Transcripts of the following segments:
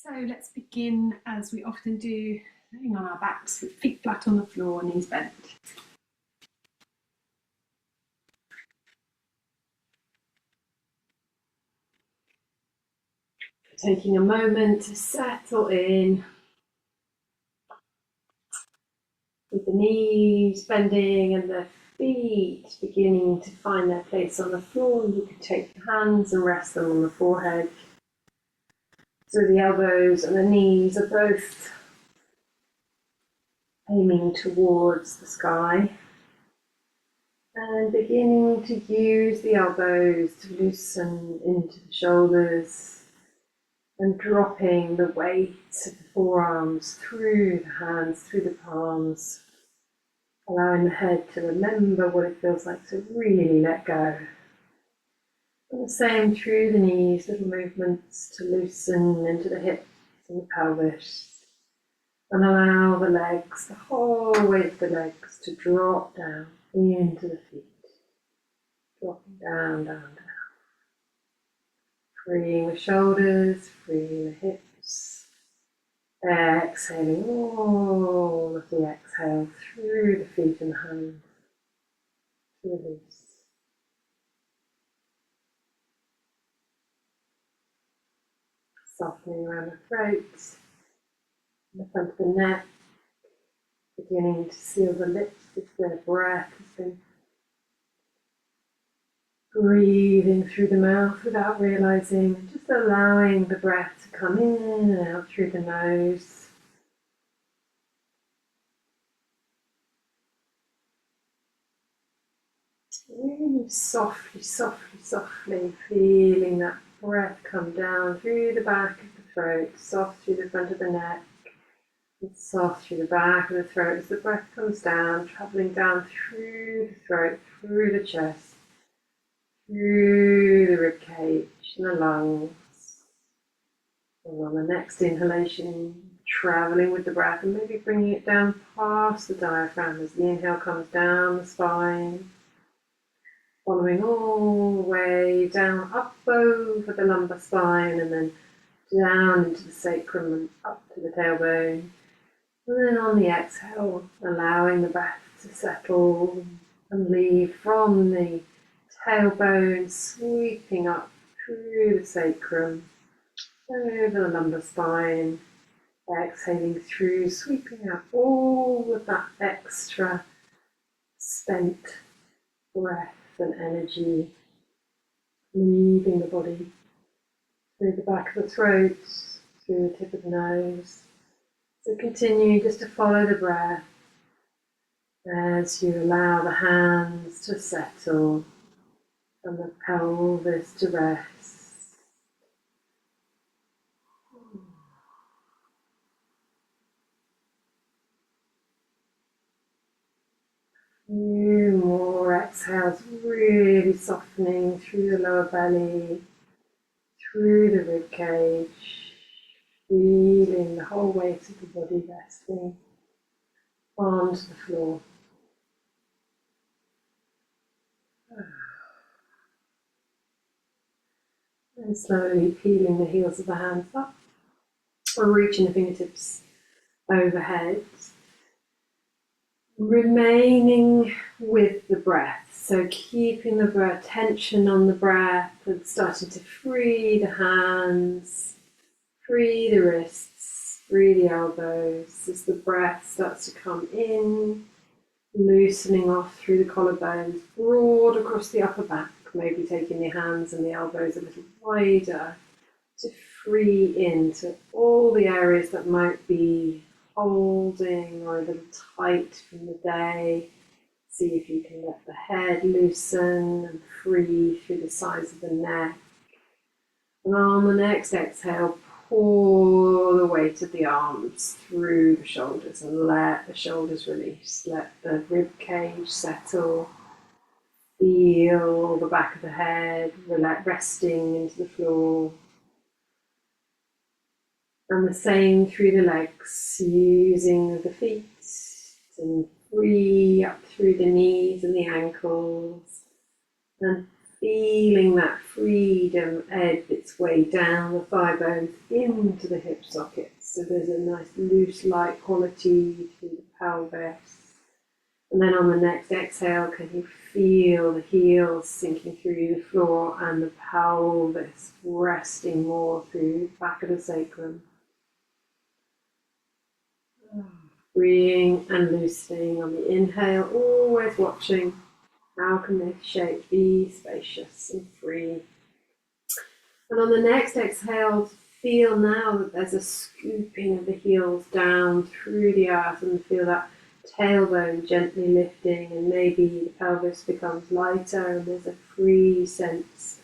So let's begin as we often do, laying on our backs with feet flat on the floor, knees bent. Taking a moment to settle in with the knees bending and the feet beginning to find their place on the floor. You can take your hands and rest them on the forehead. So the elbows and the knees are both aiming towards the sky. And beginning to use the elbows to loosen into the shoulders and dropping the weight of the forearms through the hands, through the palms, allowing the head to remember what it feels like to really let go. And the same through the knees, little movements to loosen into the hips and the pelvis. And allow the legs, the whole weight of the legs to drop down into the feet. Dropping down, down, down. Freeing the shoulders, freeing the hips. Exhaling all of the exhale through the feet and the hands to release. Softening around the throat, the front of the neck, beginning to seal the lips as the breath has been breathing through the mouth without realizing, just allowing the breath to come in and out through the nose. Really softly, softly, softly feeling that breath come down through the back of the throat, soft through the front of the neck, and soft through the back of the throat as the breath comes down, traveling down through the throat, through the chest, through the rib cage and the lungs. And on the next inhalation, traveling with the breath and maybe bringing it down past the diaphragm as the inhale comes down the spine. Following all the way down, up over the lumbar spine and then down into the sacrum and up to the tailbone. And then on the exhale, allowing the breath to settle and leave from the tailbone, sweeping up through the sacrum, over the lumbar spine, exhaling through, sweeping out all of that extra spent breath and energy, leaving the body through the back of the throat, through the tip of the nose. So continue just to follow the breath as you allow the hands to settle and the pelvis to rest. Few more exhales, really softening through the lower belly, through the rib cage, feeling the whole weight of the body resting onto the floor. And slowly peeling the heels of the hands up, or reaching the fingertips overhead. Remaining with the breath, so keeping the breath, tension on the breath, and starting to free the hands, free the wrists, free the elbows as the breath starts to come in, loosening off through the collarbones, broad across the upper back, maybe taking the hands and the elbows a little wider to free into all the areas that might be holding or a little tight from the day. See if you can let the head loosen and free through the sides of the neck. And on the next exhale, pour the weight of the arms through the shoulders and let the shoulders release. Let the rib cage settle. Feel the back of the head resting into the floor. And the same through the legs, using the feet and free up through the knees and the ankles. And feeling that freedom ebb its way down the thigh bones into the hip sockets. So there's a nice loose, light quality to the pelvis. And then on the next exhale, can you feel the heels sinking through the floor and the pelvis resting more through the back of the sacrum. Freeing and loosening on the inhale, always watching how can this shape be spacious and free. And on the next exhale, feel now that there's a scooping of the heels down through the earth and feel that tailbone gently lifting, and maybe the pelvis becomes lighter and there's a free sense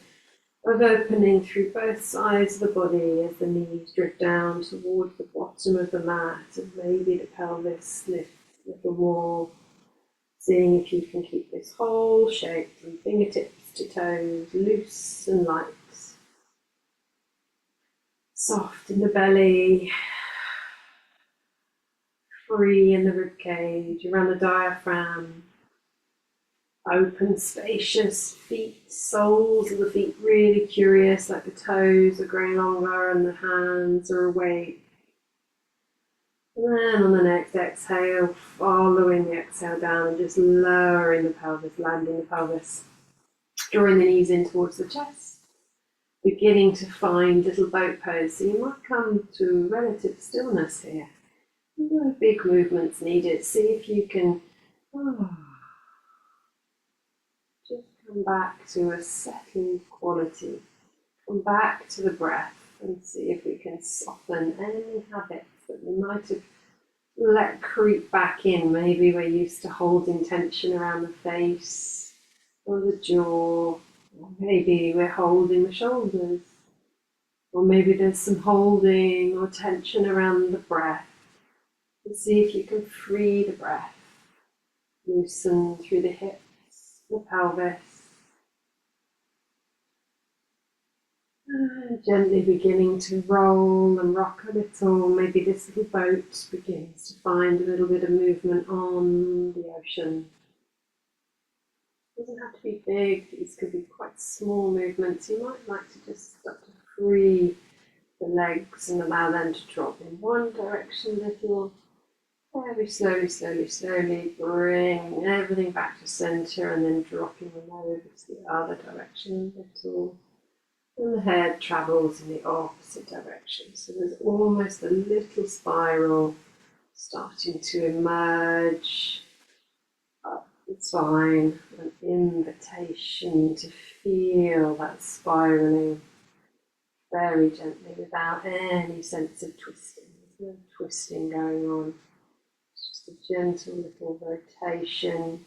of opening through both sides of the body as the knees drift down towards the bottom of the mat, and maybe the pelvis lifts a little more, seeing if you can keep this whole shape from fingertips to toes loose and light. Soft in the belly, free in the ribcage, around the diaphragm. Open, spacious feet, soles of the feet really curious, like the toes are growing longer and the hands are awake. And then on the next exhale, following the exhale down and just lowering the pelvis, landing the pelvis, drawing the knees in towards the chest, beginning to find little boat pose. So you might come to relative stillness here. No big movements needed. See if you can just come back to a settled quality. Come back to the breath and see if we can soften any habits that we might have let creep back in. Maybe we're used to holding tension around the face or the jaw, or maybe we're holding the shoulders, or maybe there's some holding or tension around the breath. And see if you can free the breath, loosen through the hips, the pelvis, and gently beginning to roll and rock a little. Maybe this little boat begins to find a little bit of movement on the ocean. It doesn't have to be big, these could be quite small movements. You might like to just start to free the legs and allow them to drop in one direction a little. Very slowly, slowly, slowly bring everything back to center and then dropping them over to the other direction a little. And the head travels in the opposite direction. So there's almost a little spiral starting to emerge up the spine, an invitation to feel that spiraling very gently without any sense of twisting. There's no twisting going on. Just a gentle little rotation.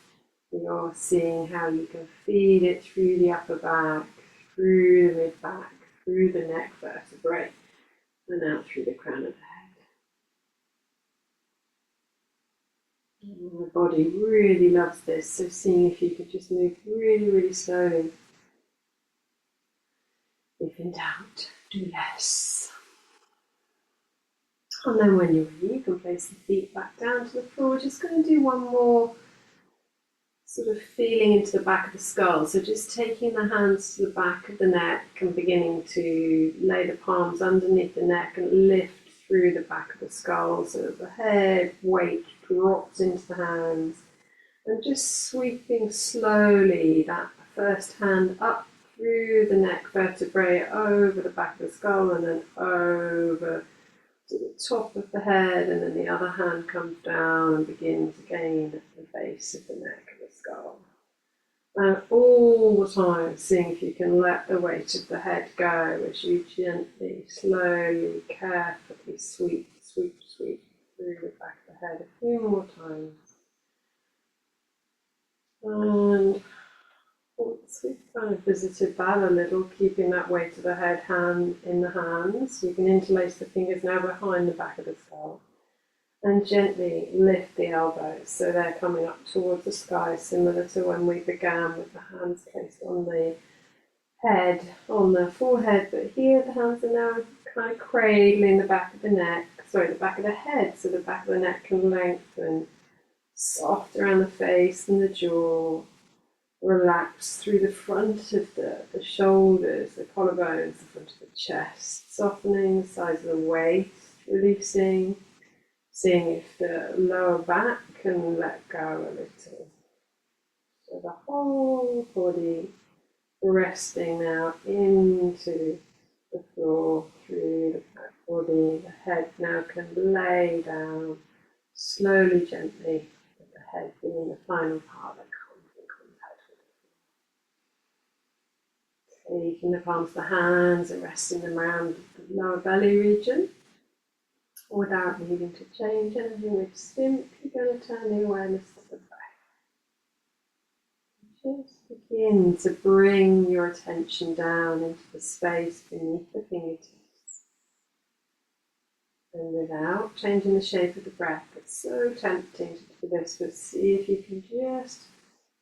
You're seeing how you can feed it through the upper back, through the mid back, through the neck vertebrae, and out through the crown of the head. And the body really loves this, so seeing if you could just move really, really slowly. If in doubt, do less. And then when you're ready, you can place the feet back down to the floor. We're just going to do one more sort of feeling into the back of the skull. So just taking the hands to the back of the neck and beginning to lay the palms underneath the neck and lift through the back of the skull so that the head weight drops into the hands. And just sweeping slowly that first hand up through the neck vertebrae, over the back of the skull, and then over to the top of the head, and then the other hand comes down and begins again at the base of the neck of the skull. And all the time seeing if you can let the weight of the head go as you gently, slowly, carefully sweep, sweep, sweep through the back of the head a few more times. And once we've kind of visited that a little, keeping that weight of the head hand in the hands, you can interlace the fingers now behind the back of the skull and gently lift the elbows so they're coming up towards the sky, similar to when we began with the hands placed on the head, on the forehead, but here the hands are now kind of cradling the back of the neck, the back of the head, so the back of the neck can lengthen, soft around the face and the jaw. Relax through the front of the shoulders, the collarbones, the front of the chest, softening the sides of the waist, releasing, seeing if the lower back can let go a little. So the whole body resting now into the floor, through the back body. The head now can lay down slowly, gently, with the head being the final part that comes in contact with it. Taking the palms of the hands and resting them around the lower belly region without needing to change anything. We're simply going to turn the awareness to the breath. Just begin to bring your attention down into the space beneath the fingertips. And without changing the shape of the breath, it's so tempting to do this, but see if you can just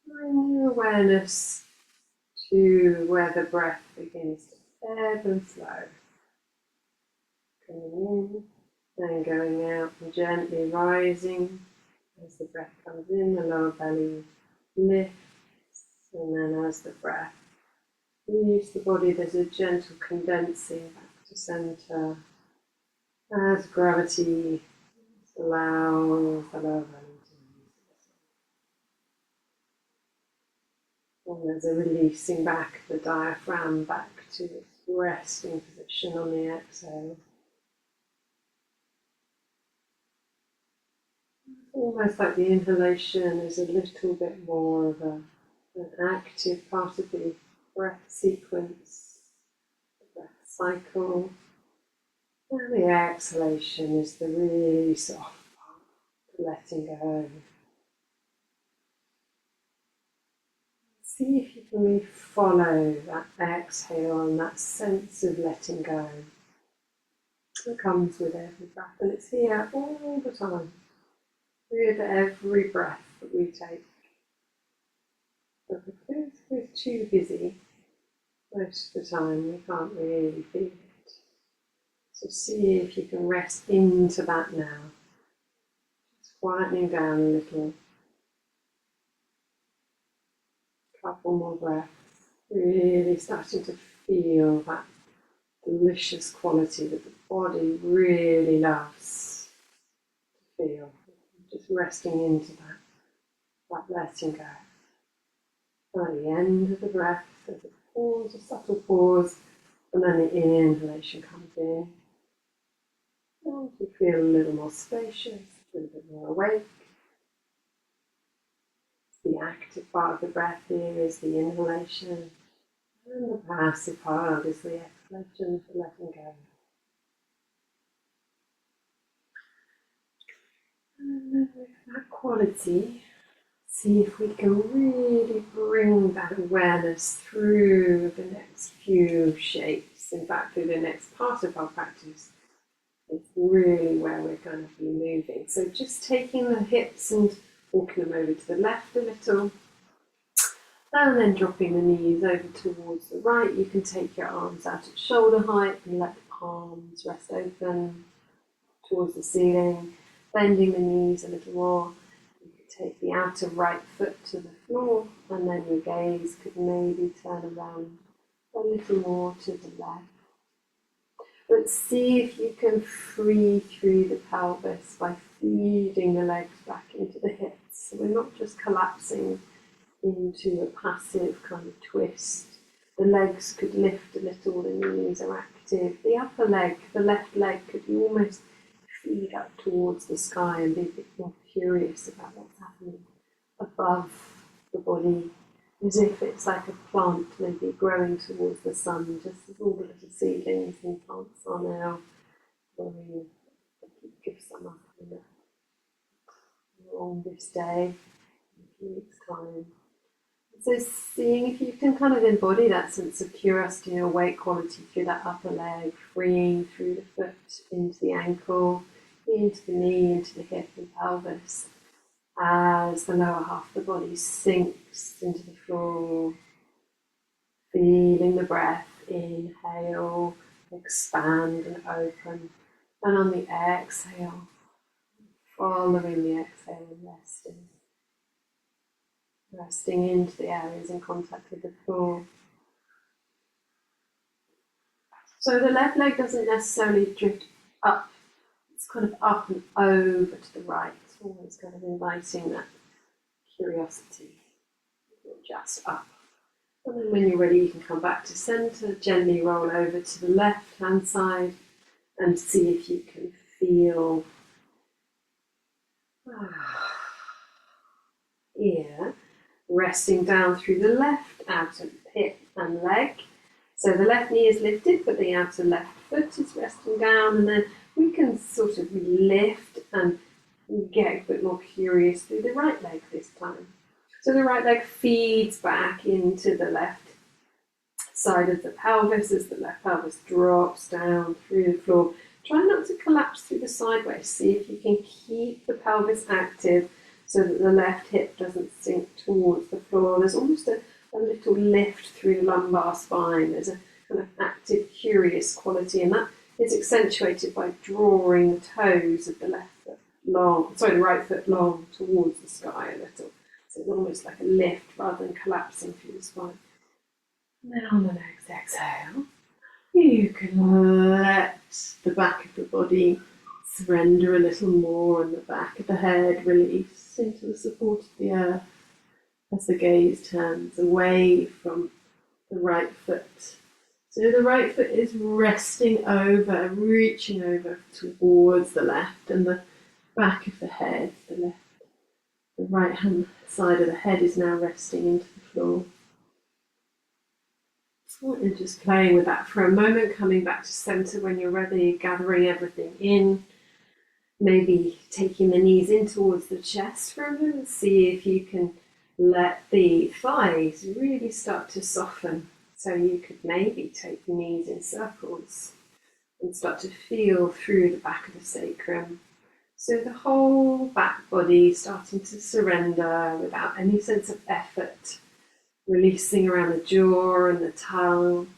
bring your awareness to where the breath begins to ebb and flow. Coming in and going out and gently rising as the breath comes in, the lower belly lifts, and then as the breath leaves the body, there's a gentle condensing back to center as gravity allows the lower belly to release. And there's a releasing back of the diaphragm back to its resting position on the exhale. Almost like the inhalation is a little bit more of an active part of the breath sequence, the breath cycle. And the exhalation is the really soft part, letting go. See if you can really follow that exhale and that sense of letting go that comes with every breath. And it's here all the time, with every breath that we take. But because we're too busy most of the time, we can't really feel it. So see if you can rest into that now. Just quietening down a little. Couple more breaths. Really starting to feel that delicious quality that the body really loves to feel. Just resting into that letting go. And at the end of the breath, there's a pause, a subtle pause, and then the inhalation comes in. And you feel a little more spacious, a little bit more awake. The active part of the breath here is the inhalation, and the passive part is the exhalation for letting go. And then with that quality, see if we can really bring that awareness through the next few shapes. In fact, through the next part of our practice, it's really where we're going to be moving. So just taking the hips and walking them over to the left a little, and then dropping the knees over towards the right. You can take your arms out at shoulder height and let the palms rest open towards the ceiling, bending the knees a little more. You could take the outer right foot to the floor, and then your gaze could maybe turn around a little more to the left. But see if you can free through the pelvis by feeding the legs back into the hips. So we're not just collapsing into a passive kind of twist. The legs could lift a little, the knees are active. The upper leg, the left leg, could almost feed up towards the sky and be a bit more curious about what's happening above the body, as if it's like a plant maybe growing towards the sun, just as all the little seedlings and plants are now growing. Give some up on this day, in a few weeks' time. So seeing if you can kind of embody that sense of curiosity and awake quality through that upper leg, freeing through the foot into the ankle, into the knee, into the hip and pelvis, as the lower half of the body sinks into the floor, feeling the breath, inhale, expand and open, and on the exhale, following the exhale and resting. resting into the areas in contact with the floor. So the left leg doesn't necessarily drift up, it's kind of up and over to the right. It's always kind of inviting that curiosity, just up. And then when you're ready, you can come back to centre, gently roll over to the left hand side and see if you can feel here, resting down through the left outer hip and leg. So the left knee is lifted, but the outer left foot is resting down, and then we can sort of lift and get a bit more curious through the right leg this time. So the right leg feeds back into the left side of the pelvis as the left pelvis drops down through the floor. Try not to collapse through the sideways. See if you can keep the pelvis active so that the left hip doesn't sink towards the floor. There's almost a little lift through the lumbar spine. There's a kind of active, curious quality, and that is accentuated by drawing the toes of the the right foot long towards the sky a little. So it's almost like a lift rather than collapsing through the spine. And then on the next exhale, you can let the back of the body surrender a little more, and the back of the head release into the support of the earth as the gaze turns away from the right foot. So the right foot is resting over, reaching over towards the left, and the back of the head, the right hand side of the head is now resting into the floor. And just playing with that for a moment, coming back to centre when you're ready, gathering everything in. Maybe taking the knees in towards the chest for a moment. See if you can let the thighs really start to soften. So you could maybe take the knees in circles and start to feel through the back of the sacrum. So the whole back body starting to surrender without any sense of effort. Releasing around the jaw and the tongue.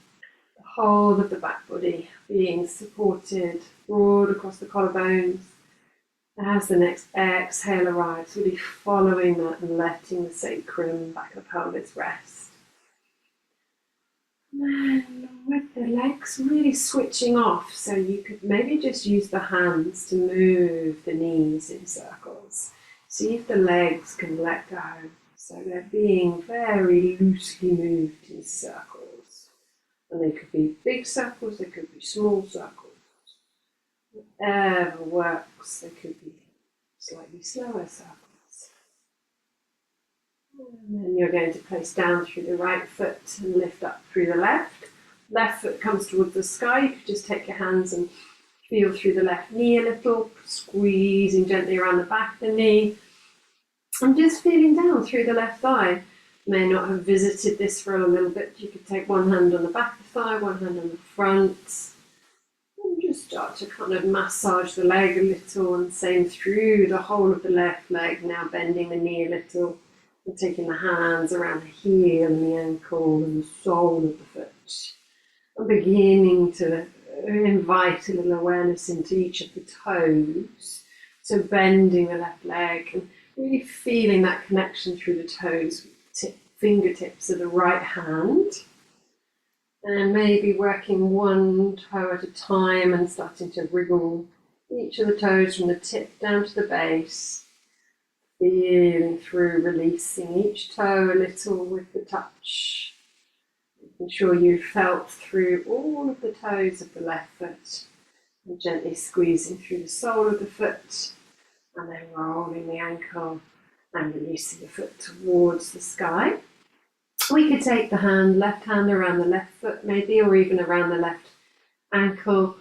The whole of the back body being supported, broad across the collarbones. As the next exhale arrives, really following that and letting the sacrum, back of the pelvis rest. And then with the legs really switching off, so you could maybe just use the hands to move the knees in circles. See if the legs can let go. So they're being very loosely moved in circles. And they could be big circles, they could be small circles. Whatever works, they could be slightly slower circles. And then you're going to place down through the right foot and lift up through the left. Left foot comes towards the sky. You could just take your hands and feel through the left knee a little, squeezing gently around the back of the knee. And just feeling down through the left thigh. You may not have visited this for a little bit. You could take one hand on the back of the thigh, one hand on the front. And just start to kind of massage the leg a little, and same through the whole of the left leg, now bending the knee a little and taking the hands around the heel and the ankle and the sole of the foot. And beginning to invite a little awareness into each of the toes. So bending the left leg and really feeling that connection through the toes, fingertips of the right hand. And maybe working one toe at a time and starting to wriggle each of the toes from the tip down to the base. Feeling through, releasing each toe a little with the touch. Making sure you felt through all of the toes of the left foot. And gently squeezing through the sole of the foot. And then rolling the ankle and releasing the foot towards the sky. We could take the left hand around the left foot maybe, or even around the left ankle.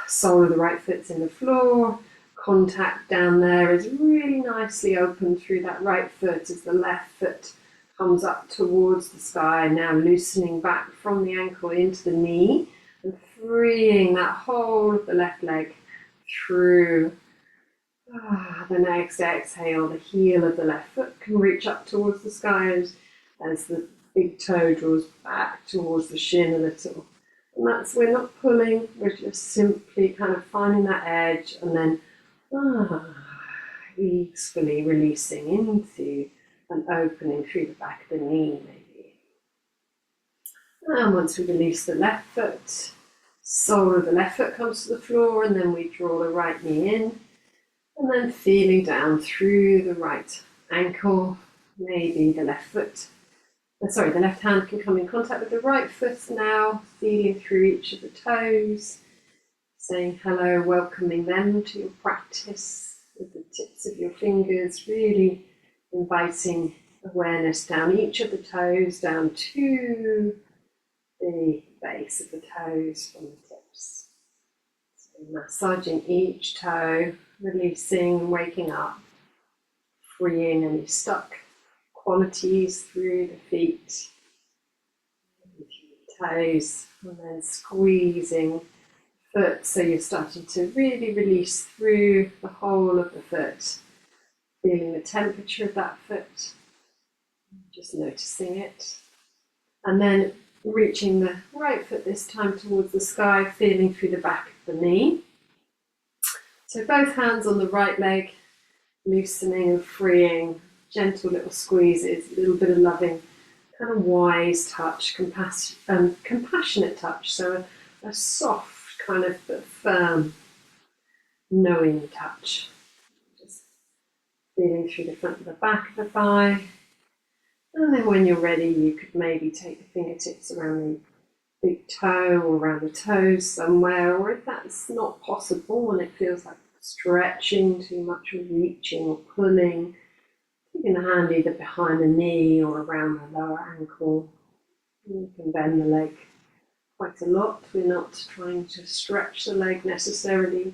Sole of the right foot's in the floor. Contact down there is really nicely open through that right foot as the left foot comes up towards the sky, now loosening back from the ankle into the knee and freeing that whole of the left leg through. The next exhale, the heel of the left foot can reach up towards the sky as the big toe draws back towards the shin a little. And that's, we're not pulling, we're just simply kind of finding that edge and then easily releasing into and opening through the back of the knee maybe. And once we release the left foot, sole of the left foot comes to the floor, and then we draw the right knee in, and then feeling down through the right ankle, maybe the left foot, the left hand can come in contact with the right foot now, feeling through each of the toes, saying hello, welcoming them to your practice with the tips of your fingers, really inviting awareness down each of the toes, down to the base of the toes from the tips. So massaging each toe, releasing, waking up, freeing any stuck qualities through the feet, through the toes, and then squeezing foot, so you're starting to really release through the whole of the foot, feeling the temperature of that foot, just noticing it, and then reaching the right foot this time towards the sky, feeling through the back of the knee. So both hands on the right leg, loosening and freeing, gentle little squeezes, a little bit of loving, kind of wise touch, compassionate touch, so a soft kind of but firm, knowing touch. Just feeling through the front of the back of the thigh. And then when you're ready, you could maybe take the fingertips around the big toe or around the toes somewhere, or if that's not possible and it feels like stretching too much or reaching or pulling, taking the hand either behind the knee or around the lower ankle. You can bend the leg quite a lot. We're not trying to stretch the leg necessarily.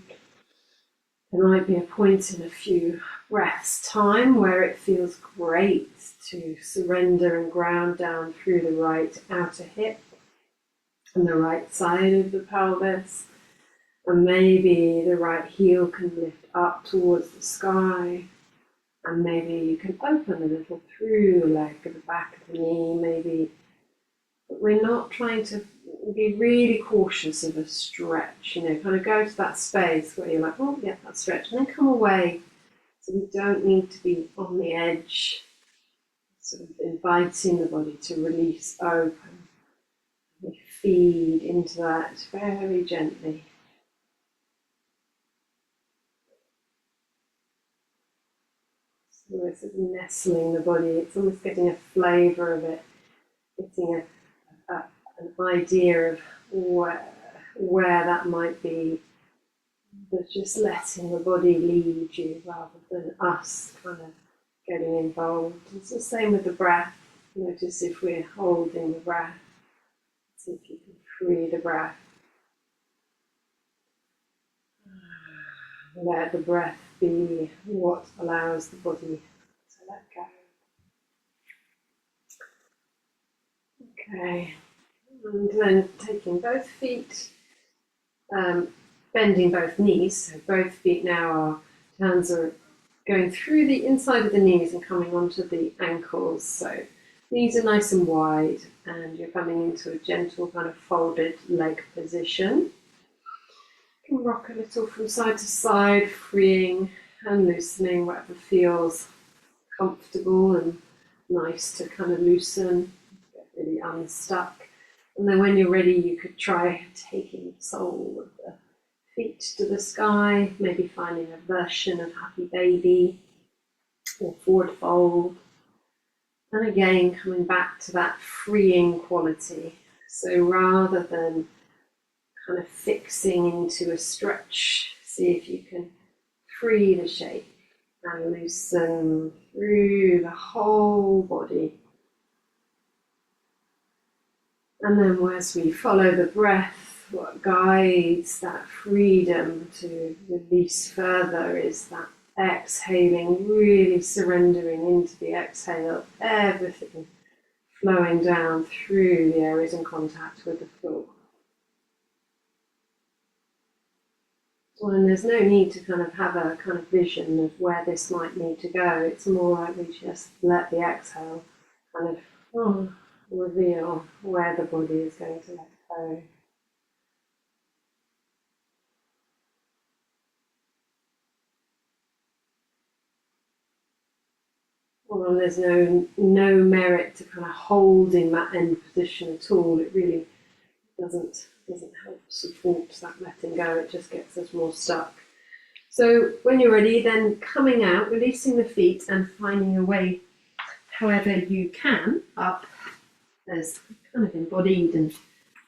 There might be a point in a few breaths' time where it feels great to surrender and ground down through the right outer hip and the right side of the pelvis. And maybe the right heel can lift up towards the sky. And maybe you can open a little through the leg at the back of the knee, maybe. But we're not trying to be really cautious of a stretch, kind of go to that space where you're like, oh, yeah, that stretch, and then come away. So we don't need to be on the edge, sort of inviting the body to release open. We feed into that very gently. So we're sort of nestling the body, it's almost getting a flavour of it, getting an idea of where that might be, but just letting the body lead you rather than us kind of getting involved. It's the same with the breath. Notice if we're holding the breath, see if you can free the breath. Let the breath be what allows the body to let go. Okay, and then taking both feet, bending both knees, so both feet now, our hands are going through the inside of the knees and coming onto the ankles. So knees are nice and wide, and you're coming into a gentle kind of folded leg position. You can rock a little from side to side, freeing and loosening whatever feels comfortable and nice to kind of loosen, get really unstuck. And then when you're ready, you could try taking the sole of the feet to the sky, maybe finding a version of Happy Baby or Forward Fold. And again, coming back to that freeing quality. So rather than kind of fixing into a stretch, see if you can free the shape and loosen through the whole body. And then as we follow the breath, what guides that freedom to release further is that exhaling, really surrendering into the exhale, everything flowing down through the areas in contact with the floor. And there's no need to kind of have a kind of vision of where this might need to go. It's more like we just let the exhale kind of reveal where the body is going to let go. Well, and there's no merit to kind of holding that end position at all. It really doesn't help support that letting go. It just gets us more stuck. So when you're ready, then coming out, releasing the feet and finding a way, however you can, up as kind of embodied and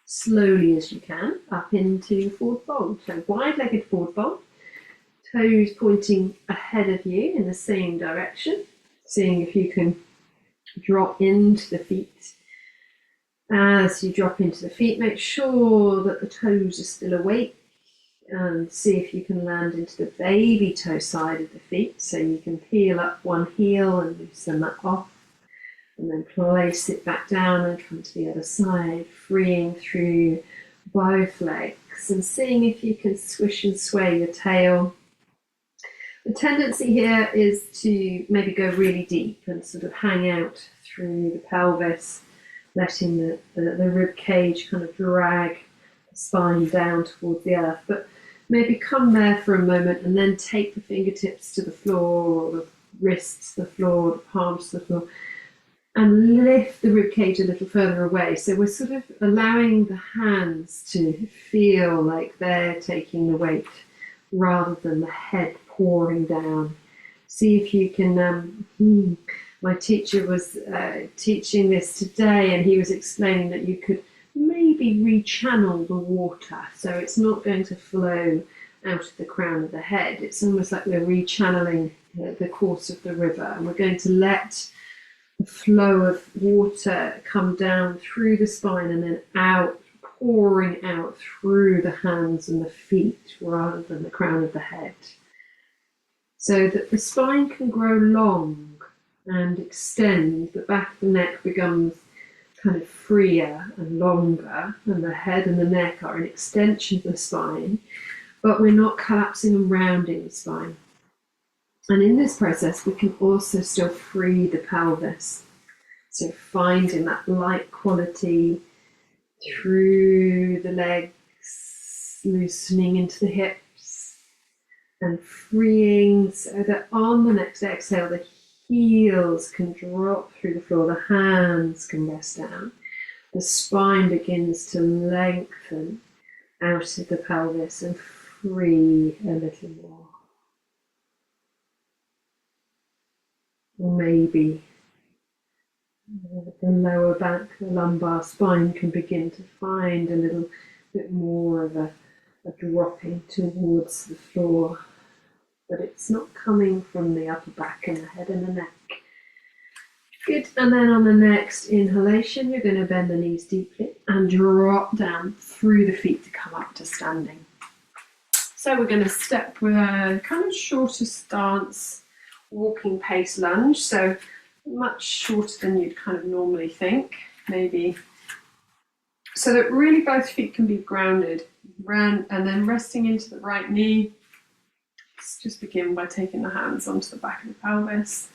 slowly as you can, up into forward fold. So wide-legged forward fold, toes pointing ahead of you in the same direction, seeing if you can drop into the feet. As you drop into the feet, make sure that the toes are still awake, and see if you can land into the baby toe side of the feet, so you can peel up one heel and loosen that off, and then place it back down and come to the other side, freeing through both legs and seeing if you can swish and sway your tail. The tendency here is to maybe go really deep and sort of hang out through the pelvis, letting the rib cage kind of drag the spine down towards the earth. But maybe come there for a moment and then take the fingertips to the floor, or the wrists to the floor, the palms to the floor, and lift the rib cage a little further away. So we're sort of allowing the hands to feel like they're taking the weight rather than the head pouring down. See if you can, my teacher was teaching this today, and he was explaining that you could maybe rechannel the water. So it's not going to flow out of the crown of the head. It's almost like we're rechanneling the course of the river, and we're going to let the flow of water come down through the spine and then out, pouring out through the hands and the feet rather than the crown of the head, so that the spine can grow long and extend. The back of the neck becomes kind of freer and longer, and the head and the neck are an extension of the spine, but we're not collapsing and rounding the spine. And in this process, we can also still free the pelvis. So finding that light quality through the legs, loosening into the hips, and freeing so that on the next exhale, the heels can drop through the floor, the hands can rest down, the spine begins to lengthen out of the pelvis and free a little more. Or maybe the lower back, the lumbar spine can begin to find a little bit more of a dropping towards the floor, but it's not coming from the upper back and the head and the neck. Good, and then on the next inhalation, you're going to bend the knees deeply and drop down through the feet to come up to standing. So we're going to step with a kind of shorter stance, walking pace lunge, so much shorter than you'd kind of normally think, maybe, so that really both feet can be grounded, and then resting into the right knee. Let's just begin by taking the hands onto the back of the pelvis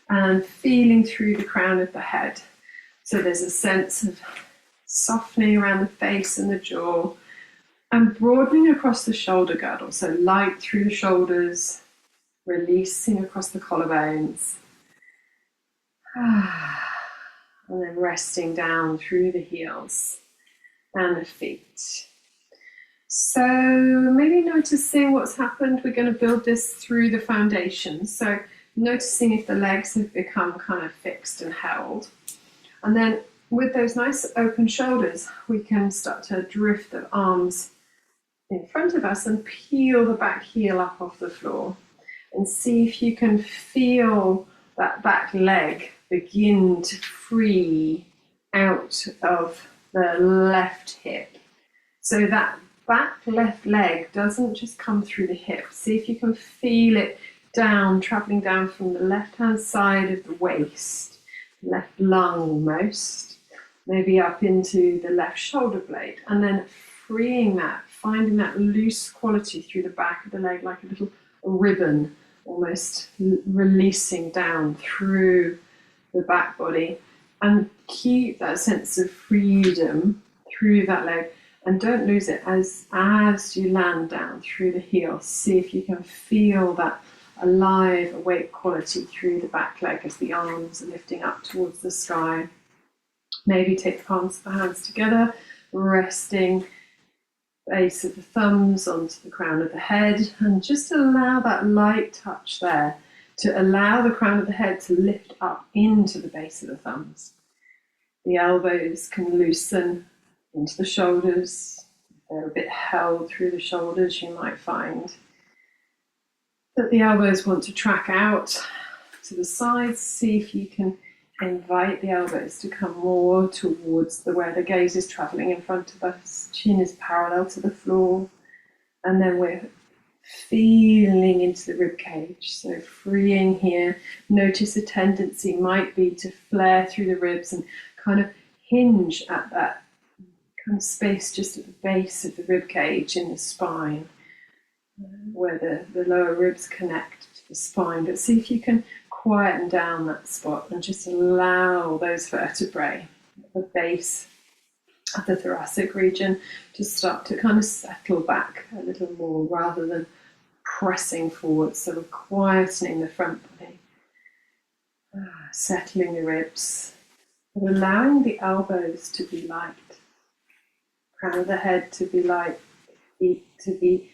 and feeling through the crown of the head. So there's a sense of softening around the face and the jaw, and broadening across the shoulder girdle, so light through the shoulders, releasing across the collarbones, and then resting down through the heels and the feet. So maybe noticing what's happened. We're going to build this through the foundation. So noticing if the legs have become kind of fixed and held. And then with those nice open shoulders, we can start to drift the arms in front of us and peel the back heel up off the floor. And see if you can feel that back leg begin to free out of the left hip. So that back left leg doesn't just come through the hip. See if you can feel it down, traveling down from the left-hand side of the waist, left lung almost, maybe up into the left shoulder blade, and then freeing that, finding that loose quality through the back of the leg like a little ribbon, almost releasing down through the back body, and keep that sense of freedom through that leg, and don't lose it as you land down through the heel. See if you can feel that alive, awake quality through the back leg as the arms are lifting up towards the sky. Maybe take the palms of the hands together, resting base of the thumbs onto the crown of the head, and just allow that light touch there to allow the crown of the head to lift up into the base of the thumbs. The elbows can loosen into the shoulders. If they're a bit held through the shoulders, you might find that the elbows want to track out to the sides. See if you can invite the elbows to come more towards where the gaze is traveling in front of us. Chin is parallel to the floor. And then we're feeling into the rib cage. So freeing here. Notice a tendency might be to flare through the ribs and kind of hinge at that kind of space just at the base of the rib cage in the spine, where the lower ribs connect to the spine. But see if you can quieten down that spot and just allow those vertebrae at the base of the thoracic region to start to kind of settle back a little more rather than pressing forward. So we're quietening the front body, settling the ribs, but allowing the elbows to be light, crown of the head to be light, feet to be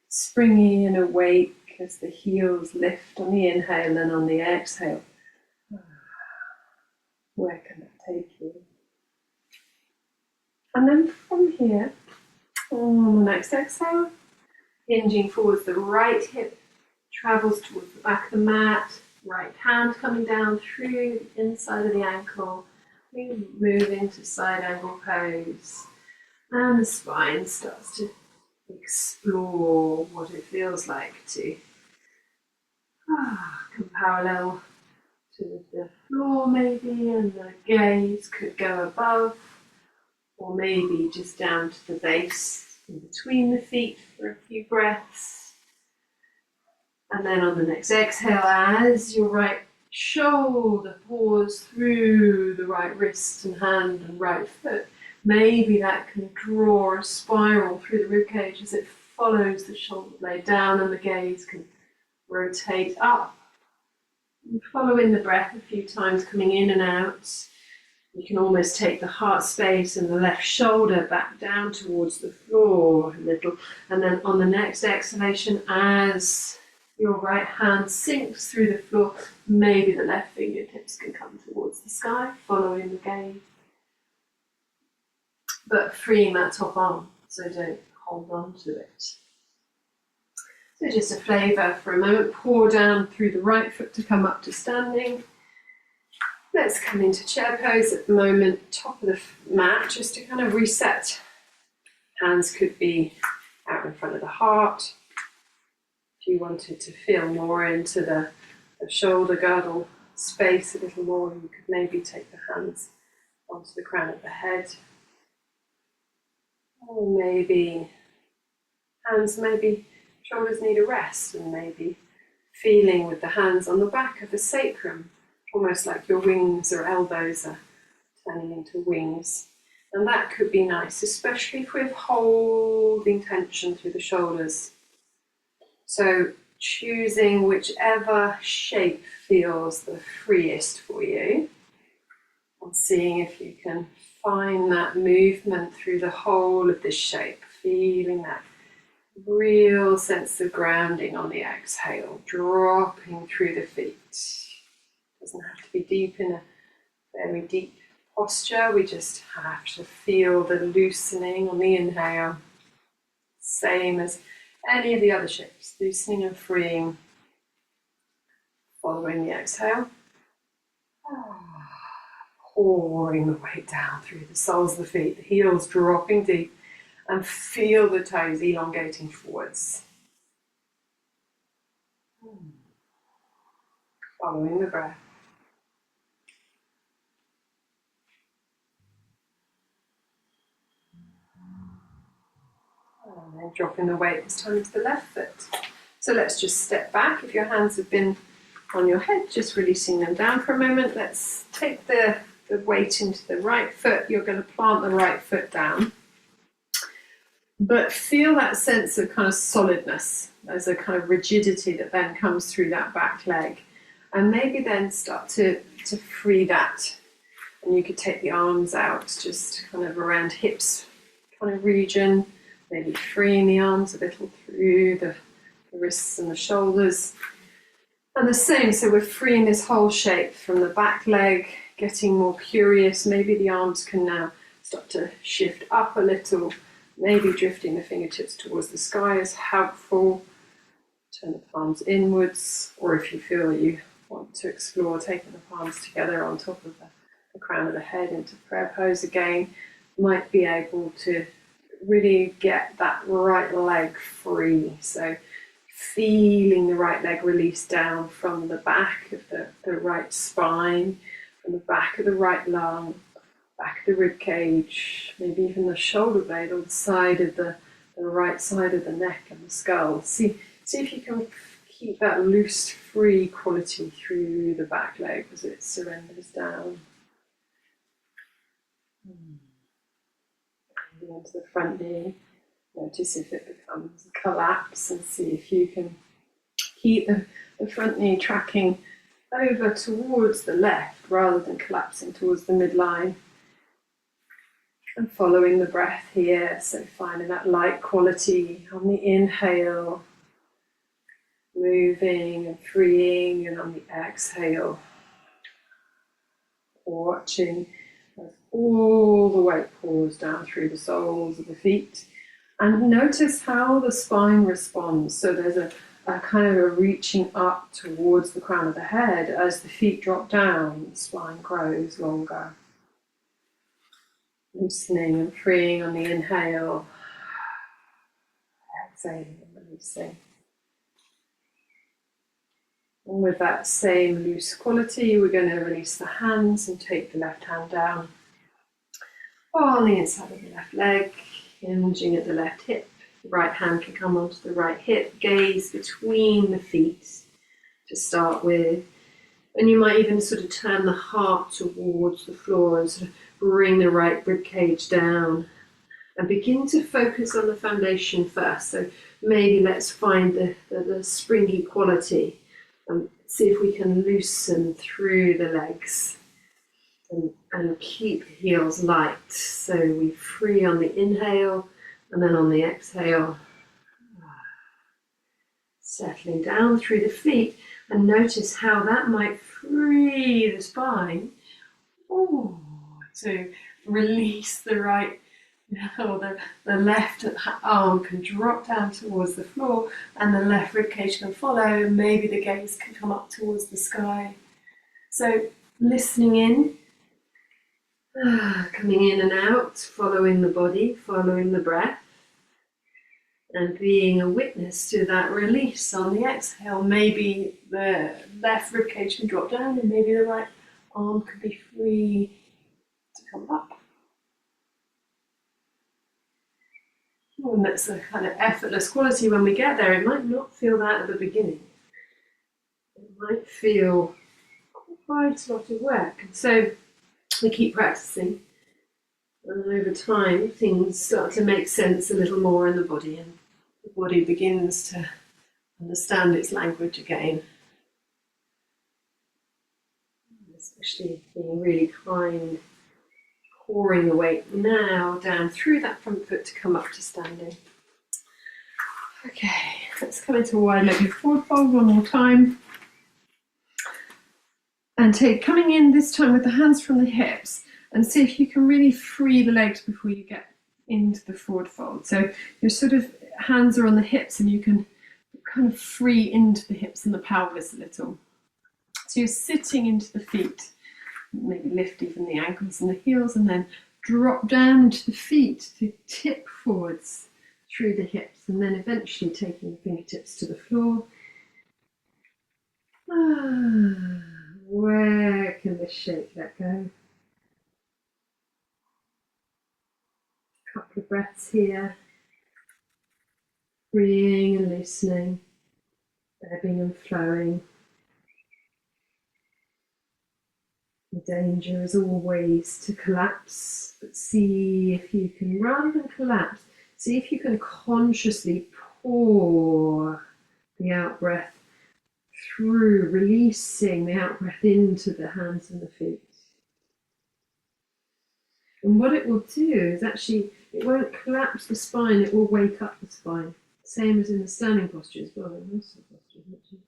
springy and awake as the heels lift on the inhale and on the exhale. Where can that take you? And then from here, on the next exhale, hinging forwards, the right hip travels towards the back of the mat, right hand coming down through the inside of the ankle, moving to side angle pose, and the spine starts to explore what it feels like to come parallel to the floor maybe, and the gaze could go above, or maybe just down to the base in between the feet for a few breaths. And then on the next exhale, as your right shoulder pours through the right wrist and hand and right foot, maybe that can draw a spiral through the ribcage as it follows the shoulder blade down, and the gaze can rotate up. And following the breath a few times, coming in and out. You can almost take the heart space and the left shoulder back down towards the floor a little. And then on the next exhalation, as your right hand sinks through the floor, maybe the left fingertips can come towards the sky, following the gaze. But freeing that top arm, so don't hold on to it. So just a flavour for a moment. Pour down through the right foot to come up to standing. Let's come into chair pose at the moment, top of the mat, just to kind of reset. Hands could be out in front of the heart. If you wanted to feel more into the shoulder girdle space a little more, you could maybe take the hands onto the crown of the head. Or maybe hands, maybe shoulders need a rest, and maybe feeling with the hands on the back of the sacrum, almost like your wings or elbows are turning into wings. And that could be nice, especially if we're holding tension through the shoulders. So choosing whichever shape feels the freest for you, and seeing if you can find that movement through the whole of this shape, feeling that real sense of grounding on the exhale, dropping through the feet. Doesn't have to be deep in a very deep posture, we just have to feel the loosening on the inhale. Same as any of the other shapes, loosening and freeing following the exhale. Pouring the weight down through the soles of the feet, the heels dropping deep, and feel the toes elongating forwards. Following the breath. And then dropping the weight this time into the left foot. So let's just step back. If your hands have been on your head, just releasing them down for a moment. Let's take the weight into the right foot. You're going to plant the right foot down. But feel that sense of kind of solidness. There's a kind of rigidity that then comes through that back leg. And maybe then start to free that. And you could take the arms out, just kind of around hips kind of region, maybe freeing the arms a little through the wrists and the shoulders. And the same, so we're freeing this whole shape from the back leg, getting more curious. Maybe the arms can now start to shift up a little, maybe drifting the fingertips towards the sky is helpful. Turn the palms inwards, or if you feel you want to explore taking the palms together on top of the crown of the head into prayer pose again, might be able to really get that right leg free. So feeling the right leg release down from the back of the right spine, from the back of the right lung, back of the rib cage, maybe even the shoulder blade on the side of the right side of the neck and the skull. See if you can keep that loose, free quality through the back leg as it surrenders down. Onto the front knee. Notice if it becomes a collapse and see if you can keep the front knee tracking over towards the left rather than collapsing towards the midline. And following the breath here, so finding that light quality on the inhale, moving and freeing, and on the exhale, watching as all the weight pours down through the soles of the feet. And notice how the spine responds. So there's a kind of a reaching up towards the crown of the head. As the feet drop down, the spine grows longer. Loosening and freeing on the inhale. Exhaling and releasing. And with that same loose quality, we're going to release the hands and take the left hand down on the inside of the left leg, hinging at the left hip. The right hand can come onto the right hip, gaze between the feet to start with. And you might even sort of turn the heart towards the floor and sort of bring the right rib cage down and begin to focus on the foundation first. So maybe let's find the springy quality and see if we can loosen through the legs and keep the heels light. So we free on the inhale and then on the exhale, settling down through the feet, and notice how that might free the spine. Oh, to release the right or the left arm can drop down towards the floor and the left ribcage can follow. Maybe the gaze can come up towards the sky. So listening in, coming in and out, following the body, following the breath, and being a witness to that release on the exhale. Maybe the left ribcage can drop down and maybe the right arm could be free to come up. And that's a kind of effortless quality when we get there. It might not feel that at the beginning. It might feel quite a lot of work. And so we keep practicing. And over time, things start to make sense a little more in the body, and the body begins to understand its language again. Especially being really kind, pouring the weight now down through that front foot to come up to standing. Okay, let's come into wide-legged forward fold one more time. And coming in this time with the hands from the hips, and see if you can really free the legs before you get into the forward fold. So your sort of hands are on the hips and you can kind of free into the hips and the pelvis a little. So you're sitting into the feet, maybe lift even the ankles and the heels, and then drop down into the feet to tip forwards through the hips, and then eventually taking the fingertips to the floor. Where can this shape let go? A couple of breaths here, freeing and loosening, ebbing and flowing. The danger is always to collapse, but see if you can, rather than collapse, See if you can consciously pour the out breath through, releasing the out breath into the hands and the feet. And what it will do is actually, it won't collapse the spine, it will wake up the spine. Same as in the standing posture as well, in most of the postures, actually.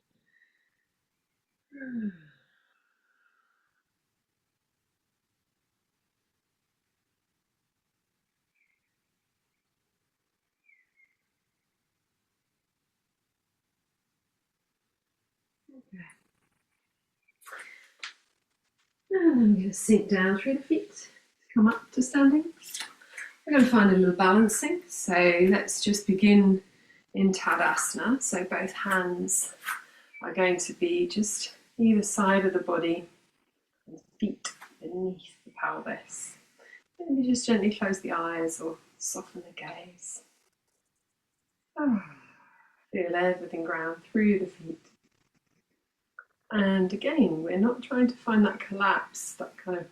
Okay. And then I'm going to sink down through the feet, come up to standing. We're going to find a little balancing. So let's just begin in Tadasana. So both hands are going to be just either side of the body and feet beneath the pelvis. Maybe just gently close the eyes or soften the gaze. Feel everything ground through the feet. And again, we're not trying to find that collapse, that kind of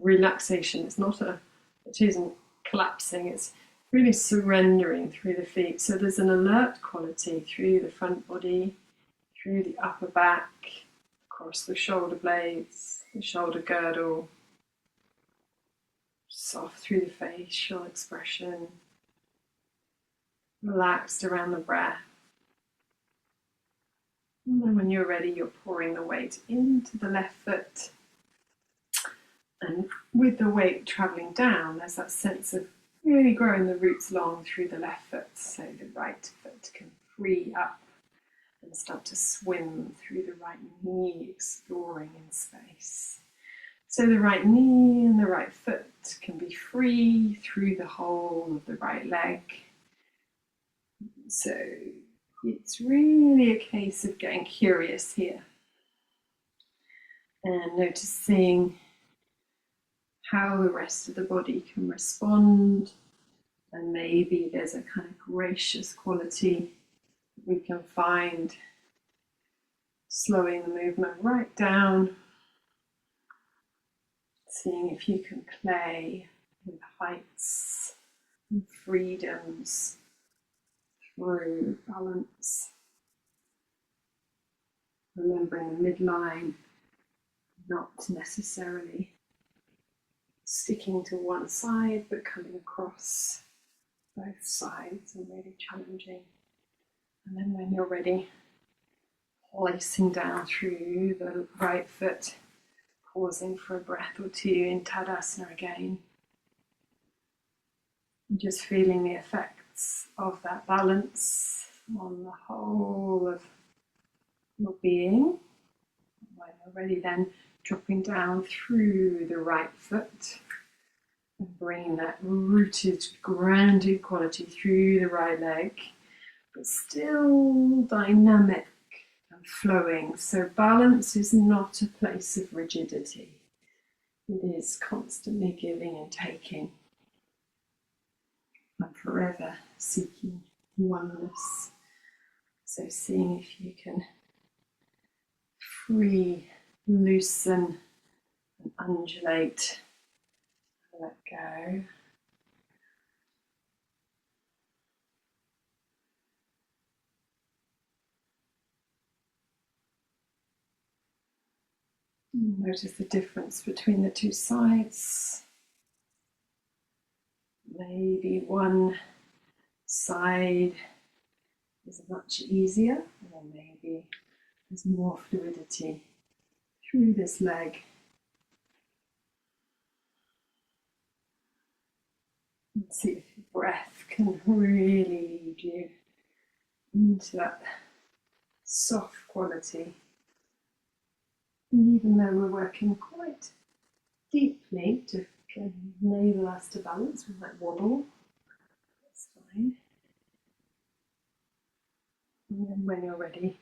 relaxation. It isn't collapsing, it's really surrendering through the feet. So there's an alert quality through the front body, through the upper back, across the shoulder blades, the shoulder girdle, soft through the facial expression, relaxed around the breath. And then when you're ready, you're pouring the weight into the left foot. And with the weight travelling down, there's that sense of really growing the roots long through the left foot, so the right foot can free up and start to swim through the right knee, exploring in space. So the right knee and the right foot can be free through the whole of the right leg. So it's really a case of getting curious here and noticing how the rest of the body can respond, and maybe there's a kind of gracious quality we can find, slowing the movement right down, seeing if you can play with heights and freedoms through balance, remembering the midline, not necessarily sticking to one side but coming across both sides and really challenging. And then when you're ready, placing down through the right foot, pausing for a breath or two in Tadasana again. And just feeling the effects of that balance on the whole of your being. When you're ready, then dropping down through the right foot and bringing that rooted, grounded quality through the right leg, but still dynamic and flowing. So balance is not a place of rigidity. It is constantly giving and taking, and forever seeking oneness. So seeing if you can free, loosen, and undulate, let go. Notice the difference between the two sides. Maybe one side is much easier, or maybe there's more fluidity through this leg. And see if your breath can really lead you into that soft quality. Even though we're working quite deeply to enable us to balance, we might wobble. That's fine. And then when you're ready,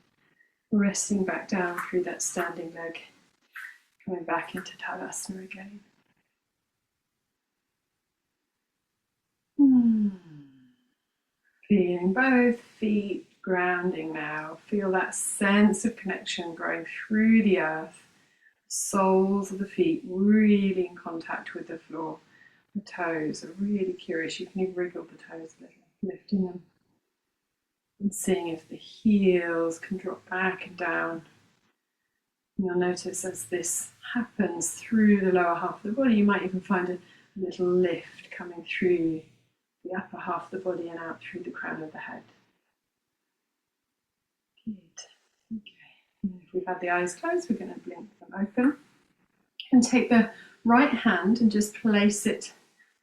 resting back down through that standing leg, coming back into Tadasana again. Feeling both feet grounding now. Feel that sense of connection growing through the earth. Soles of the feet really in contact with the floor. The toes are really curious. You can even wriggle the toes a little. lifting them and seeing if the heels can drop back and down. And you'll notice as this happens through the lower half of the body, you might even find a little lift coming through the upper half of the body and out through the crown of the head. Good. Okay. And if we've had the eyes closed, we're going to blink them open. And take the right hand and just place it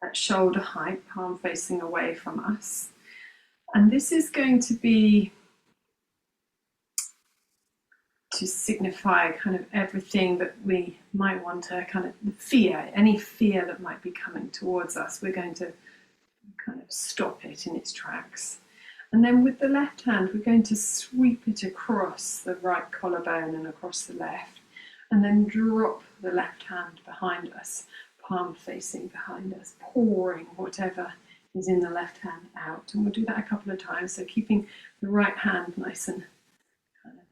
at shoulder height, palm facing away from us. And this is going to be to signify kind of everything that we might want to kind of fear, any fear that might be coming towards us. We're going to kind of stop it in its tracks. And then with the left hand, we're going to sweep it across the right collarbone and across the left, and then drop the left hand behind us, palm facing behind us, pouring whatever is in the left hand out. And we'll do that a couple of times, so keeping the right hand nice and kind of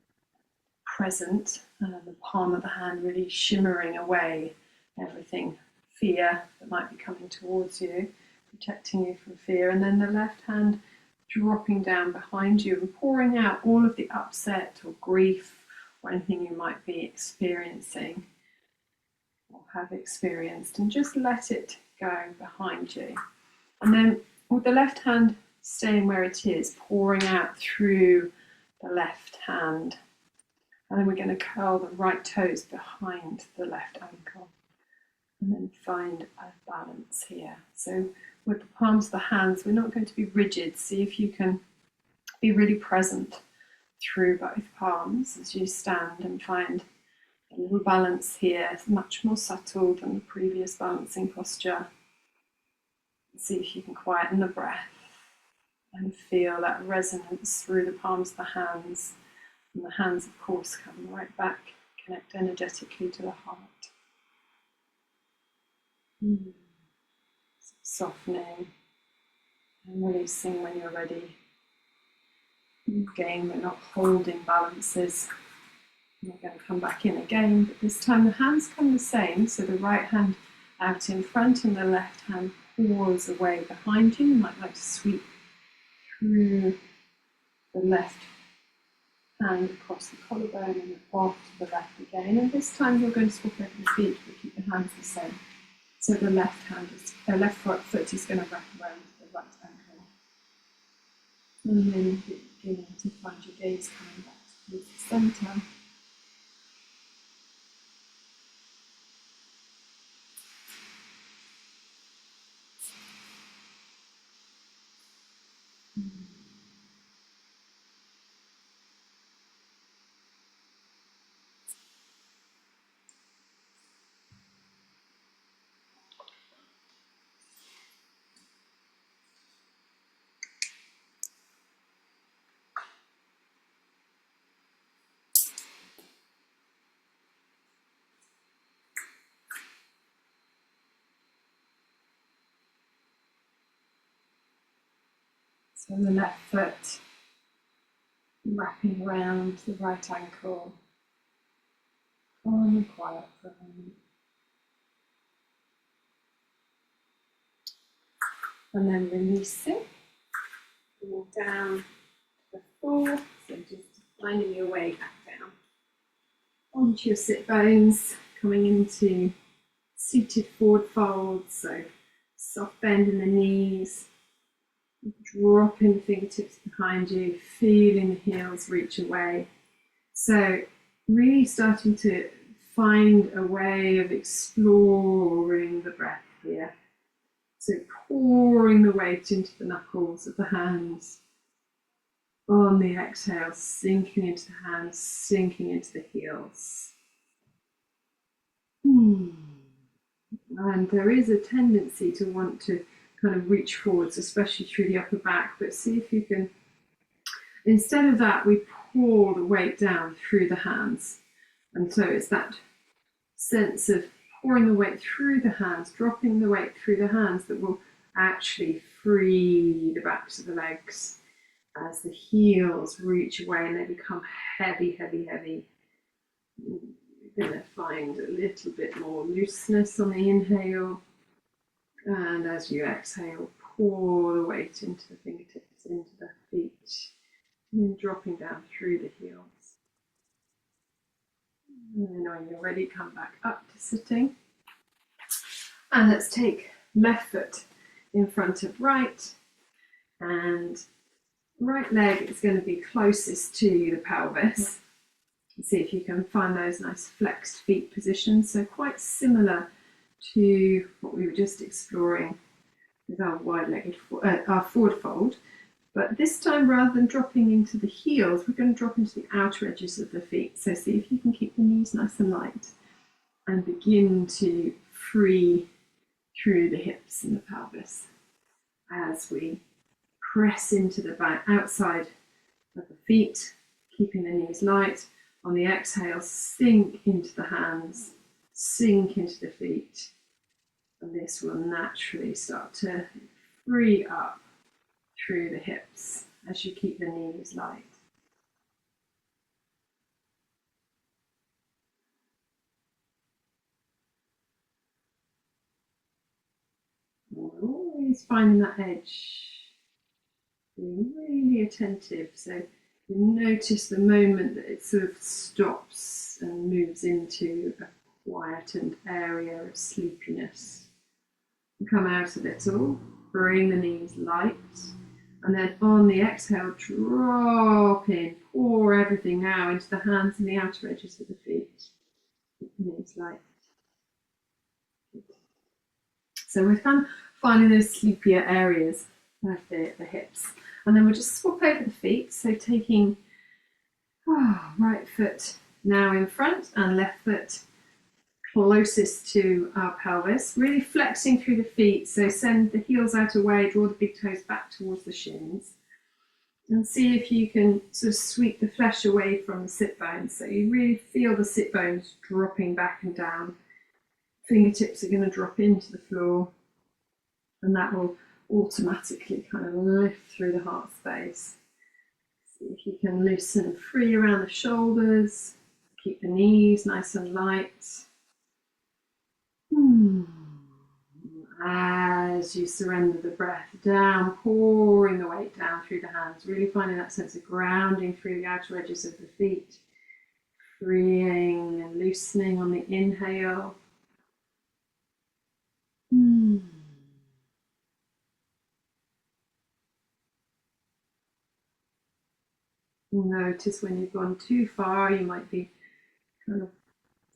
present, the palm of the hand really shimmering away everything, fear that might be coming towards you, protecting you from fear. And then the left hand dropping down behind you and pouring out all of the upset or grief or anything you might be experiencing or have experienced, and just let it go behind you. And then with the left hand staying where it is, pouring out through the left hand. And then we're going to curl the right toes behind the left ankle and then find a balance here. So with the palms of the hands, we're not going to be rigid. See if you can be really present through both palms as you stand and find a little balance here. It's much more subtle than the previous balancing posture. See if you can quieten the breath and feel that resonance through the palms of the hands. And the hands, of course, come right back, connect energetically to the heart. Softening and releasing when you're ready. Again, we're not holding balances. We're going to come back in again, but this time the hands come the same. So the right hand out in front and the left hand pours away behind you. You might like to sweep through the left hand across the collarbone and off to the left again. And this time you're going to swap over the feet, but keep the hands the same. So the left foot is going to wrap around the right ankle. And then beginning to find your gaze coming back towards the centre. So the left foot wrapping around the right ankle, calm and quiet for a moment. And then releasing, coming down to the floor, so just finding your way back down onto your sit bones, coming into seated forward fold, so soft bend in the knees, dropping the fingertips behind you, feeling the heels reach away. So really starting to find a way of exploring the breath here. So pouring the weight into the knuckles of the hands. On the exhale, sinking into the hands, sinking into the heels. And there is a tendency to want to kind of reach forwards, especially through the upper back, but see if you can, instead of that, we pour the weight down through the hands. And so it's that sense of pouring the weight through the hands, dropping the weight through the hands that will actually free the backs of the legs as the heels reach away and they become heavy, heavy, heavy. You're going to find a little bit more looseness on the inhale. And as you exhale, pour the weight into the fingertips, into the feet, and then dropping down through the heels. And then when you're ready, come back up to sitting. And let's take left foot in front of right, and right leg is going to be closest to the pelvis. See if you can find those nice flexed feet positions. So quite similar to what we were just exploring with our wide-legged, our forward fold. But this time, rather than dropping into the heels, we're going to drop into the outer edges of the feet. So see if you can keep the knees nice and light and begin to free through the hips and the pelvis as we press into the back outside of the feet, keeping the knees light. On the exhale, sink into the hands, sink into the feet, and this will naturally start to free up through the hips as you keep the knees light. And we're always finding that edge, being really attentive. So you notice the moment that it sort of stops and moves into a quietened area of sleepiness. You come out a little, bring the knees light, and then on the exhale, drop in, pour everything now into the hands and the outer edges of the feet. Keep the knees light. So we're kind of finding those sleepier areas of the hips. And then we'll just swap over the feet. So taking right foot now in front and left foot closest to our pelvis, really flexing through the feet. So send the heels out away, draw the big toes back towards the shins, and see if you can sort of sweep the flesh away from the sit bones. So you really feel the sit bones dropping back and down. Fingertips are going to drop into the floor, and that will automatically kind of lift through the heart space. See if you can loosen and free around the shoulders, keep the knees nice and light. As you surrender the breath down, pouring the weight down through the hands, really finding that sense of grounding through the outer edges of the feet, freeing and loosening on the inhale. Notice when you've gone too far, you might be kind of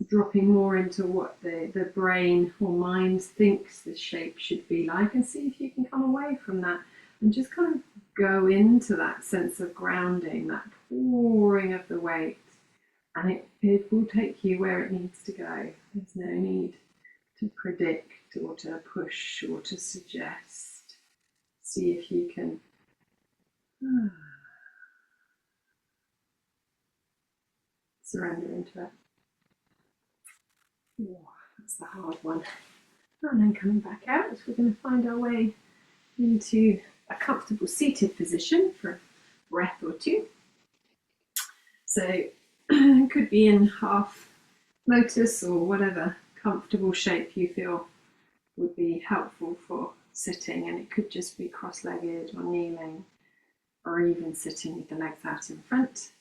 dropping more into what the brain or mind thinks the shape should be like, and see if you can come away from that and just kind of go into that sense of grounding, that pouring of the weight, and it will take you where it needs to go. There's no need to predict or to push or to suggest. See if you can surrender into it. That's the hard one. And then coming back out, as we're going to find our way into a comfortable seated position for a breath or two. So it could be in half lotus or whatever comfortable shape you feel would be helpful for sitting, and it could just be cross-legged or kneeling, or even sitting with the legs out in front.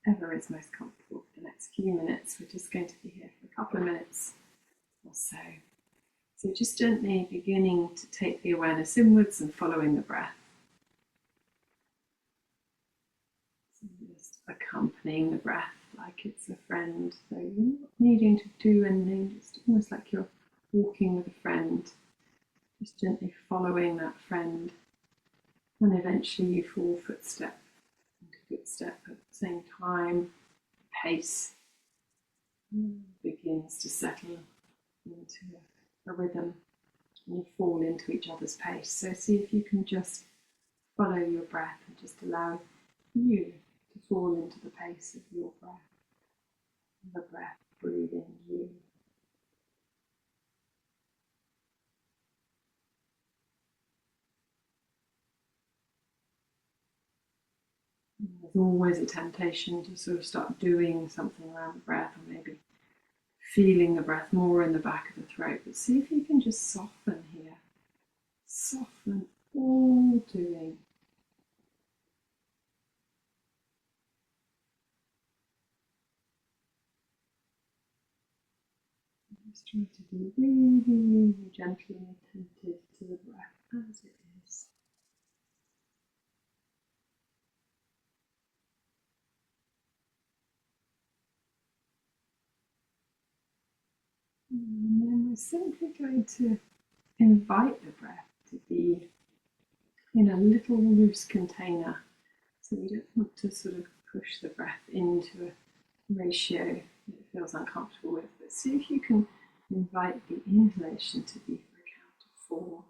Whatever is most comfortable for the next few minutes. We're just going to be here for a couple of minutes or so. So just gently beginning to take the awareness inwards and following the breath. So just accompanying the breath like it's a friend. So you're not needing to do anything, just almost like you're walking with a friend. Just gently following that friend. And eventually you fall footstep into footstep at the same time. Pace begins to settle into a rhythm, and you fall into each other's pace. So see if you can just follow your breath and just allow you to fall into the pace of your breath. The breath breathing you. There's always a temptation to sort of start doing something around the breath, or maybe feeling the breath more in the back of the throat. But see if you can just soften here. soften all doing. Just try to be really, really gentle and attentive to the breath as it is. And then we're simply going to invite the breath to be in a little loose container. So we don't want to sort of push the breath into a ratio that it feels uncomfortable with. But see if you can invite the inhalation to be for a count of 4.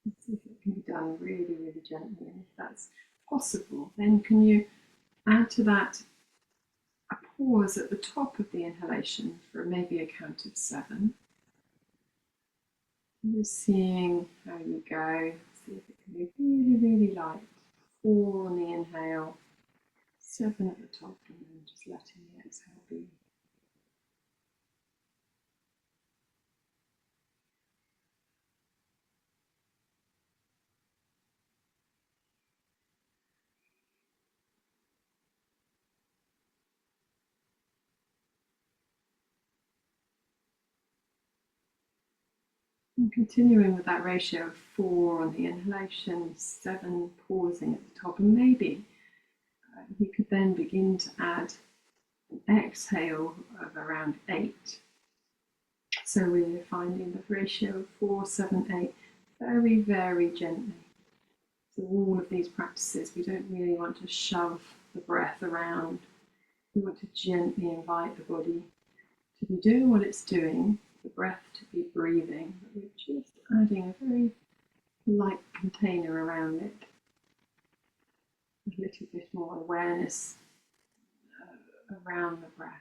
Let's see if it can be done really, really gently. And if that's possible, then can you add to that a pause at the top of the inhalation for maybe a count of 7. Just seeing how you go. See if it can be really, really light. 4 on the inhale, 7 at the top, and then just letting the exhale be. And continuing with that ratio of 4 on the inhalation, 7 pausing at the top, and maybe you could then begin to add an exhale of around 8. So we're finding the ratio of 4, 7, 8 very, very gently. So all of these practices, we don't really want to shove the breath around. We want to gently invite the body to be doing what it's doing, the breath to be breathing, but we're just adding a very light container around it. A little bit more awareness around the breath.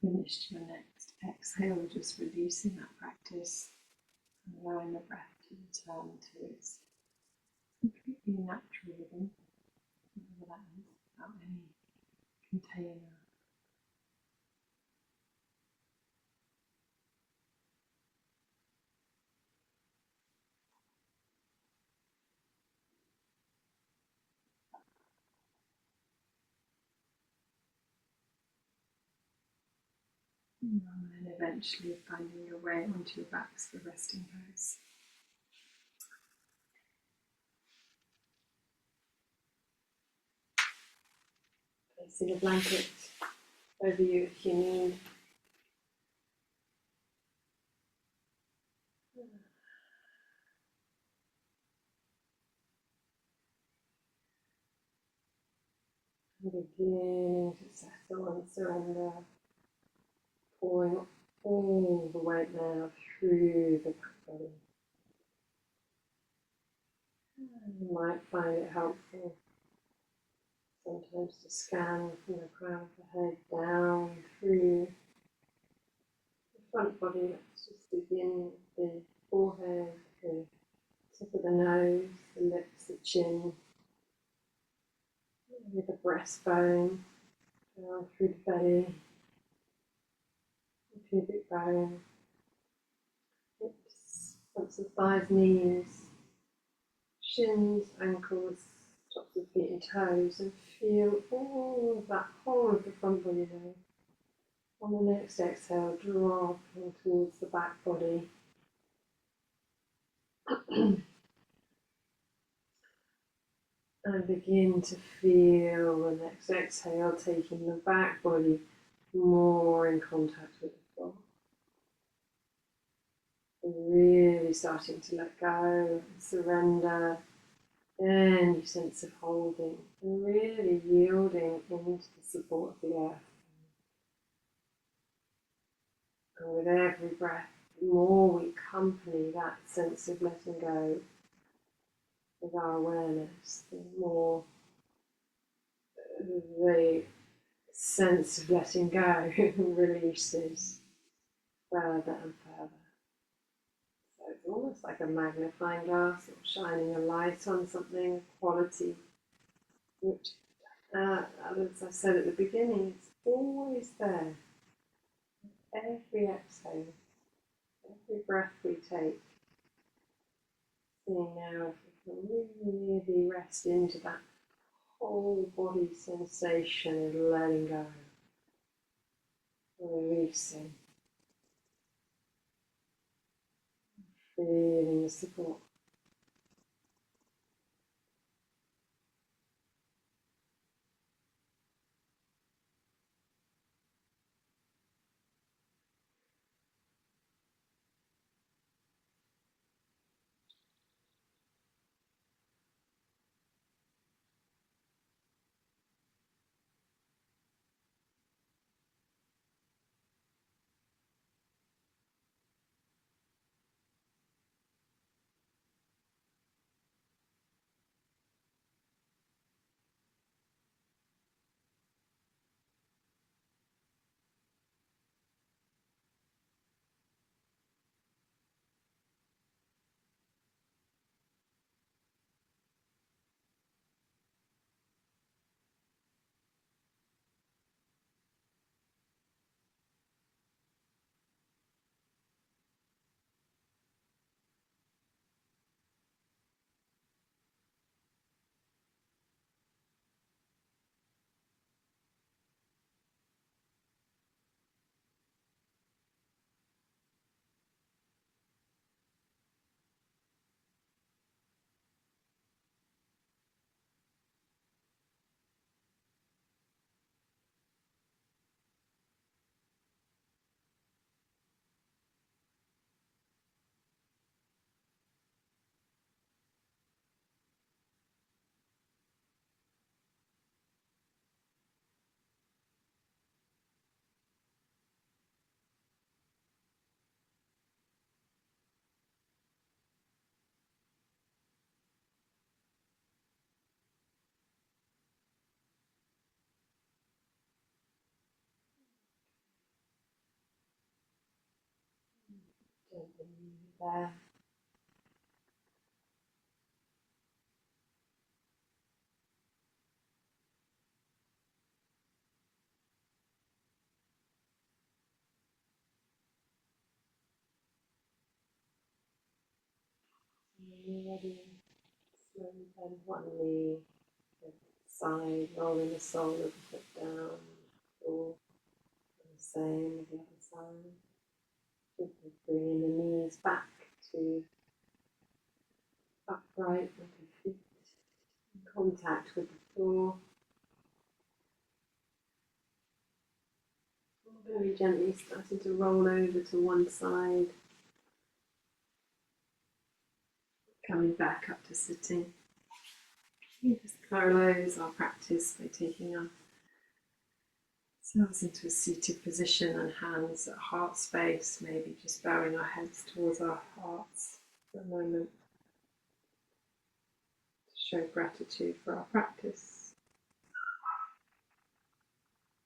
Finished your next exhale, just releasing that practice, allowing the breath to return to its completely natural rhythm, whatever that is, without any container. And then eventually finding your way onto your backs for resting pose. Placing a blanket over you if you need. And beginning to settle and surrender, pouring all the weight now through the back body. And you might find it helpful sometimes to scan from the crown of the head down through the front body. Let's just begin with the forehead, the tip of the nose, the lips, the chin, with the breastbone, down through the belly, the pubic bone, hips, fronts of thighs, knees, shins, ankles, tops of feet and toes, and feel all of that whole of the front body there. On the next exhale, dropping towards the back body. And begin to feel the next exhale taking the back body more in contact with the floor. And really starting to let go and surrender any sense of holding and really yielding into the support of the earth. And with every breath, the more we accompany that sense of letting go with our awareness, the more the sense of letting go releases further and further. So it's almost like a magnifying glass or shining a light on something of quality, which, as I said at the beginning, it's always there. Every exhale, every breath we take, seeing now if we can really rest into that whole body sensation and letting go, releasing, feeling the support. Gently there. When you're ready, slowly bend one knee to the side, rolling the sole of the foot down, or the same with the other side. Gently bringing the knees back to upright with the feet in contact with the floor. Very gently starting to roll over to one side, coming back up to sitting. We just close our practice by taking ourselves into a seated position and hands at heart space, maybe just bowing our heads towards our hearts for a moment to show gratitude for our practice.